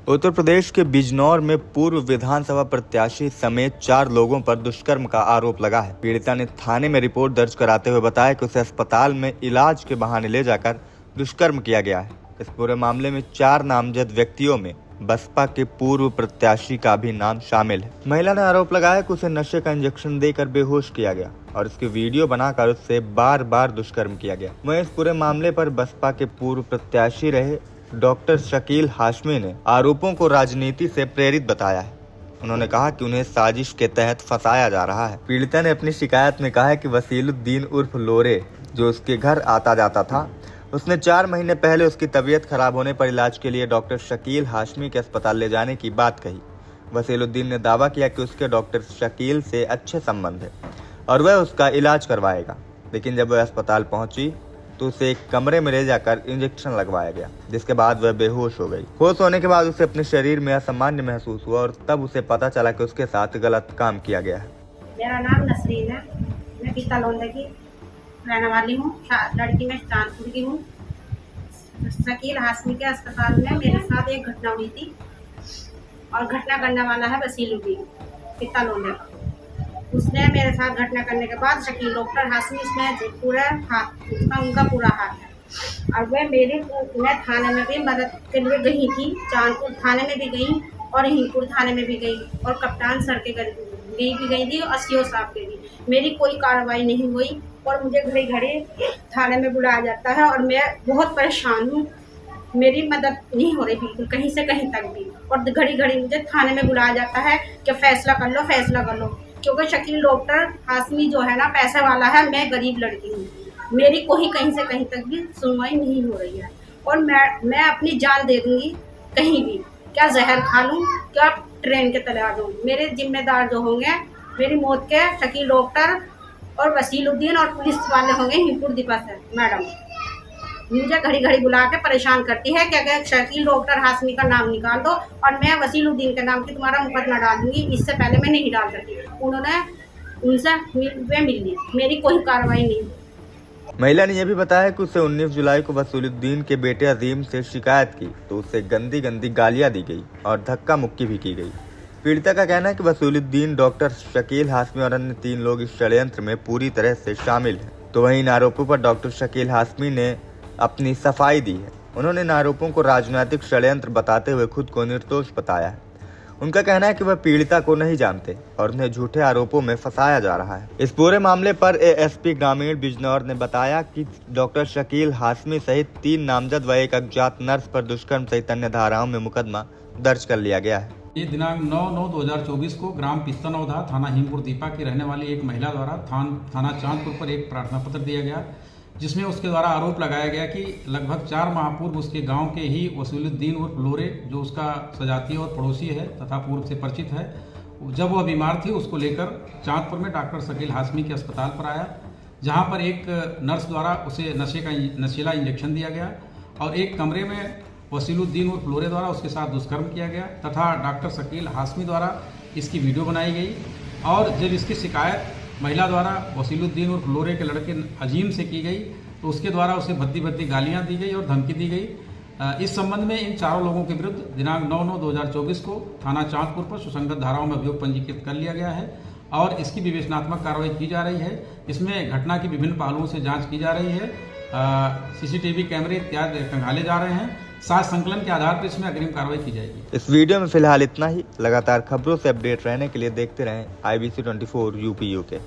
उत्तर प्रदेश के बिजनौर में पूर्व विधानसभा प्रत्याशी समेत 4 लोगों पर दुष्कर्म का आरोप लगा है। पीड़िता ने थाने में रिपोर्ट दर्ज कराते हुए बताया कि उसे अस्पताल में इलाज के बहाने ले जाकर दुष्कर्म किया गया है। इस पूरे मामले में 4 नामजद व्यक्तियों में बसपा के पूर्व प्रत्याशी का भी नाम शामिल है। महिला ने आरोप लगाया कि उसे नशे का इंजेक्शन देकर बेहोश किया गया और इसकी वीडियो बनाकर उससे बार बार दुष्कर्म किया गया। वहीं इस पूरे मामले पर बसपा के पूर्व प्रत्याशी रहे डॉक्टर शकील हाशमी ने आरोपों को राजनीति से प्रेरित बताया है। उन्होंने कहा कि उन्हें साजिश के तहत फंसाया जा रहा है। पीड़िता ने अपनी शिकायत में कहा है कि वसीलुद्दीन उर्फ लोरे, जो उसके घर आता जाता था, उसने 4 महीने पहले उसकी तबीयत खराब होने पर इलाज के लिए डॉक्टर शकील हाशमी के अस्पताल ले जाने की बात कही। वसीलुद्दीन ने दावा किया कि उसके डॉक्टर शकील से अच्छे संबंध है और वह उसका इलाज करवाएगा, लेकिन जब वह अस्पताल पहुंची तो उसे एक कमरे में ले जाकर इंजेक्शन लगवाया गया, जिसके बाद वह बेहोश हो गई। होश होने के बाद उसे अपने शरीर में असामान्य महसूस हुआ और तब उसे पता चला कि उसके साथ गलत काम किया गया है। मेरा नाम नसरीन है, मैं पितालोंदा की रहने वाली हूँ। लड़की में कानपुर की हूँ। शकील हाशमी के अस्पताल में मेरे साथ एक घटना हुई थी और घटना करने वाला है वसीलुद्दीन पितालोंदा। उसने मेरे साथ घटना करने के बाद शकील डॉक्टर हाशमी, उसमें पूरा हाथ उनका पूरा हाथ है और वह मैं थाने में भी मदद के लिए गई थी। चांदपुर थाने में भी गई और हिंदपुर थाने में भी गई और कप्तान सर के गई थी और सीओ साहब के भी। मेरी कोई कार्रवाई नहीं हुई और मुझे घड़ी घड़ी थाने में बुलाया जाता है और मैं बहुत परेशान हूँ। मेरी मदद नहीं हो रही बिल्कुल, कहीं से कहीं तक भी। और घड़ी घड़ी मुझे थाने में बुलाया जाता है कि फैसला कर लो, फैसला कर लो, क्योंकि शकील डॉक्टर हाशमी जो है ना पैसे वाला है, मैं गरीब लड़की हूँ। मेरी कोई कहीं से कहीं तक भी सुनवाई नहीं हो रही है और मैं अपनी जान दे दूँगी कहीं भी। क्या जहर खा लूँ, क्या ट्रेन के तले आ जाऊँ। मेरे जिम्मेदार जो होंगे मेरी मौत के शकील डॉक्टर और वसीलुद्दीन और पुलिस वाले होंगे हिंदपुर दीपा से मैडम। मुझे घड़ी घड़ी बुला के परेशान करती है क्या शकील डॉक्टर हाशमी का नाम निकाल दो और मैं वसीलुद्दीन के नाम की तुम्हारा मुकदमा डाल दूंगी। इससे पहले मैं नहीं डाल सकती। उन्होंने उनसे मिल ली, मेरी कोई कार्रवाई नहीं। महिला ने यह भी बताया कि उसे 19 जुलाई को वसीलुद्दीन के बेटे अजीम से शिकायत की तो उसे गंदी गंदी गालियां दी गई और धक्का मुक्की भी की गई। पीड़िता का कहना है कि वसीलुद्दीन, डॉक्टर शकील हाशमी और अन्य 3 लोग इस षड्यंत्र में पूरी तरह से शामिल हैं। तो वहीं इन आरोपों पर डॉक्टर शकील हाशमी ने अपनी सफाई दी है। उन्होंने इन आरोपों को राजनीतिक षड्यंत्र बताते हुए खुद को निर्दोष बताया है। उनका कहना है कि वह पीड़िता को नहीं जानते और उन्हें झूठे आरोपों में फंसाया जा रहा है। इस पूरे मामले पर एएसपी ग्रामीण बिजनौर ने बताया कि डॉक्टर शकील हाशमी सहित 3 नामजद व एक अज्ञात नर्स पर दुष्कर्म सहित अन्य धाराओं में मुकदमा दर्ज कर लिया गया है। ये दिनांक 9/9/2024 को ग्राम पिस्तनौदा, थाना हिंदपुर दीपा की रहने वाली एक महिला द्वारा थाना चांदपुर पर एक प्रार्थना पत्र दिया गया, जिसमें उसके द्वारा आरोप लगाया गया कि लगभग 4 माह पूर्व उसके गांव के ही वसीलुद्दीन उर्फ लोरे, जो उसका सजाती और पड़ोसी है तथा पूर्व से परिचित है, जब वह बीमार थी उसको लेकर चांदपुर में डॉक्टर शकील हाशमी के अस्पताल पर आया, जहां पर एक नर्स द्वारा उसे नशीला इंजेक्शन दिया गया और एक कमरे में वसीलुद्दीन उर्फ लोरे द्वारा उसके साथ दुष्कर्म किया गया तथा डॉक्टर शकील हाशमी द्वारा इसकी वीडियो बनाई गई। और जब इसकी शिकायत महिला द्वारा वसीलुद्दीन उर्फ लोरे के लड़के अजीम से की गई तो उसके द्वारा उसे भद्दी गालियां दी गई और धमकी दी गई। इस संबंध में इन 4 लोगों के विरुद्ध दिनांक 9/9/2024 को थाना चांदपुर पर सुसंगत धाराओं में अभियोग पंजीकृत कर लिया गया है और इसकी विवेचनात्मक कार्रवाई की जा रही है। इसमें घटना की विभिन्न पहलुओं से जाँच की जा रही है। CCTV कैमरे इत्यादि खंगाले जा रहे हैं। साक्ष्य संकलन के आधार पर इसमें अग्रिम कार्रवाई की जाएगी। इस वीडियो में फिलहाल इतना ही। लगातार खबरों से अपडेट रहने के लिए देखते रहें IBC 24 UP UK।